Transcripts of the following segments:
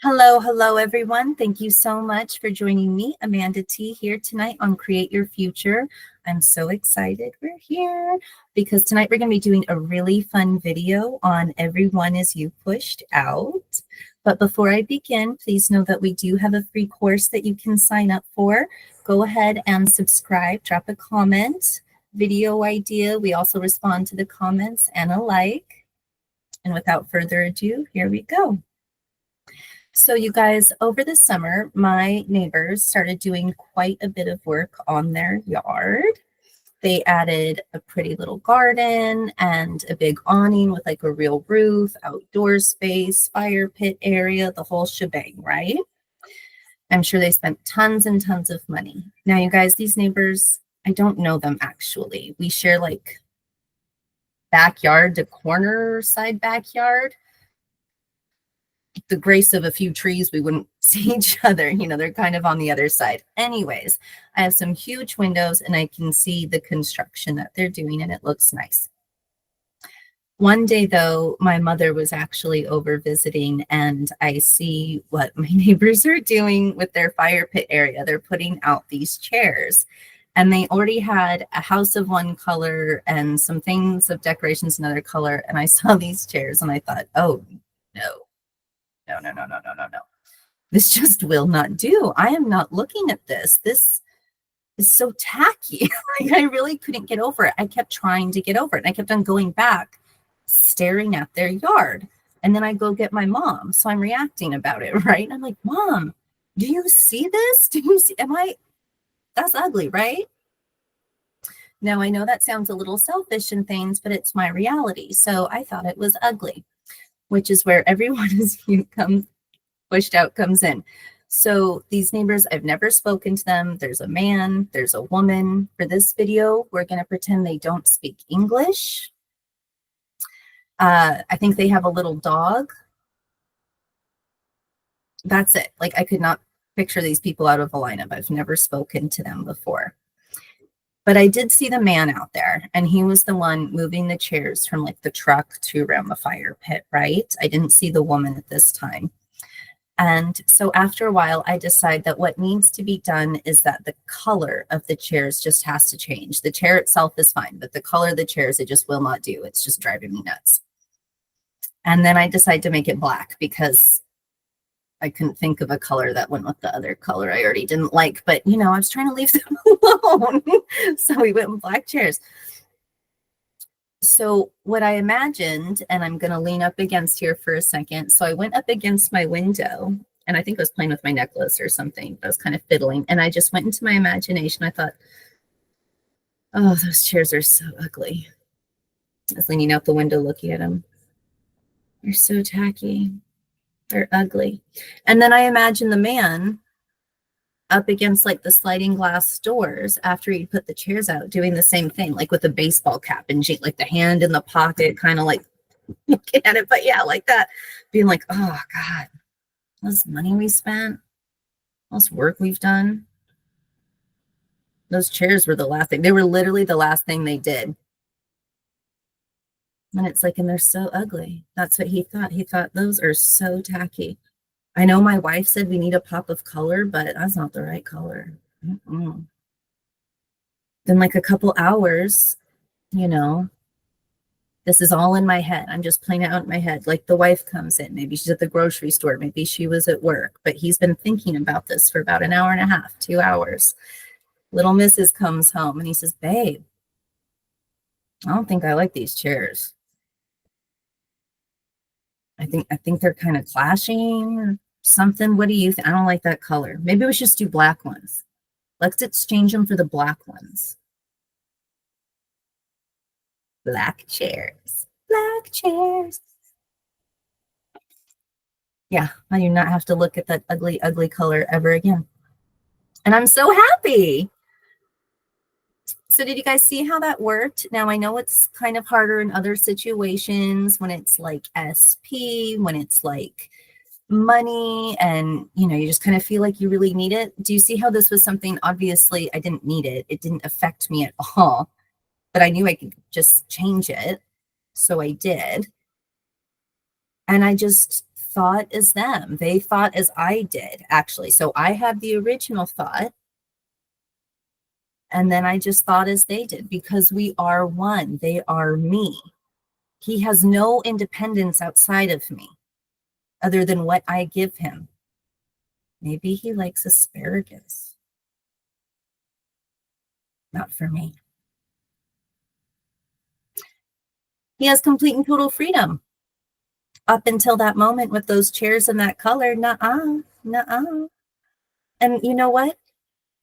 Hello, everyone. Thank you so much for joining me, Amanda T, here tonight on Create Your Future. I'm so excited we're here because tonight we're going to be doing a really fun video on Everyone Is You Pushed Out. But before I begin, please know that we do have a free course that you can sign up for. Go ahead and subscribe, drop a comment, video idea. We also respond to the comments and a like. And without further ado, here we go. So you guys, over the summer, my neighbors started doing quite a bit of work on their yard. They added a pretty little garden and a big awning with like a real roof, outdoor space, fire pit area, the whole shebang, right? I'm sure they spent tons and tons of money. Now, you guys, these neighbors, I don't know them actually. We share like backyard to corner side backyard. The grace of a few trees, we wouldn't see each other. You know, they're kind of on the other side. Anyways, I have some huge windows and I can see the construction that they're doing and it looks nice. One day though, my mother was actually over visiting and I see what my neighbors are doing with their fire pit area. They're putting out these chairs and they already had a house of one color and some things of decorations another color. And I saw these chairs and I thought, oh no. No. This just will not do. I am not looking at this. This is so tacky. Like I really couldn't get over it. I kept trying to get over it. And I kept on going back, staring at their yard. And then I go get my mom. So I'm reacting about it, right? I'm like, Mom, do you see this? Do you see, that's ugly, right? Now I know that sounds a little selfish and things, but it's my reality. So I thought it was ugly, which is where Everyone Is You Pushed Out comes in. So these neighbors, I've never spoken to them. There's a man, there's a woman. For this video, we're going to pretend they don't speak English. I think they have a little dog. That's it. Like I could not picture these people out of a lineup. I've never spoken to them before. But I did see the man out there, and he was the one moving the chairs from like the truck to around the fire pit, right? I didn't see the woman at this time. And so after a while, I decide that what needs to be done is that the color of the chairs just has to change. The chair itself is fine, but the color of the chairs, it just will not do. It's just driving me nuts. And then I decide to make it black because I couldn't think of a color that went with the other color I already didn't like, but you know, I was trying to leave them alone. So we went with black chairs. So what I imagined, and I'm going to lean up against here for a second. So I went up against my window and I think I was playing with my necklace or something. I was kind of fiddling and I just went into my imagination. I thought, oh, those chairs are so ugly. I was leaning out the window looking at them. They're so tacky. They're ugly. And then I imagine the man up against like the sliding glass doors after he put the chairs out doing the same thing, like with a baseball cap and like the hand in the pocket, kind of like looking at it. But yeah, like that, being like, oh God, all this money we spent, all this work we've done. Those chairs were the last thing. They were literally the last thing they did. And it's like, and they're so ugly. That's what he thought. He thought those are so tacky. I know my wife said we need a pop of color, but that's not the right color. Then like a couple hours, you know, this is all in my head. I'm just playing it out in my head. Like the wife comes in, maybe she's at the grocery store, maybe she was at work, but he's been thinking about this for about an hour and a half, 2 hours. Little Mrs. comes home and he says, babe, I don't think I like these chairs. I think they're kind of clashing or something. What do you think? I don't like that color. Maybe we should just do black ones. Let's exchange them for the black ones. Black chairs. Black chairs. Yeah, I do not have to look at that ugly, ugly color ever again. And I'm so happy. So did you guys see how that worked? Now I know it's kind of harder in other situations when it's like SP, when it's like money and, you know, you just kind of feel like you really need it. Do you see how this was something, obviously I didn't need it. It didn't affect me at all, but I knew I could just change it. So I did. And I just thought as them. They thought as I did, actually. So I had the original thought, and then I just thought as they did, because we are one. They are me. He has no independence outside of me other than what I give him. Maybe he likes asparagus. Not for me. He has complete and total freedom. Up until that moment with those chairs and that color, nuh-uh, nuh-uh. And you know what?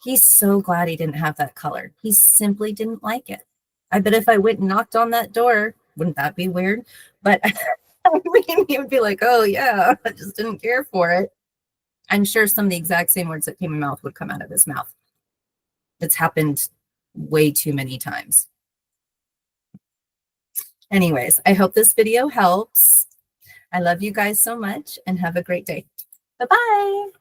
He's so glad he didn't have that color. He simply didn't like it. I bet if I went and knocked on that door, wouldn't that be weird? But I mean, he would be like, oh yeah, I just didn't care for it. I'm sure some of the exact same words that came in my mouth would come out of his mouth. It's happened way too many times. Anyways, I hope this video helps. I love you guys so much and have a great day. Bye-bye.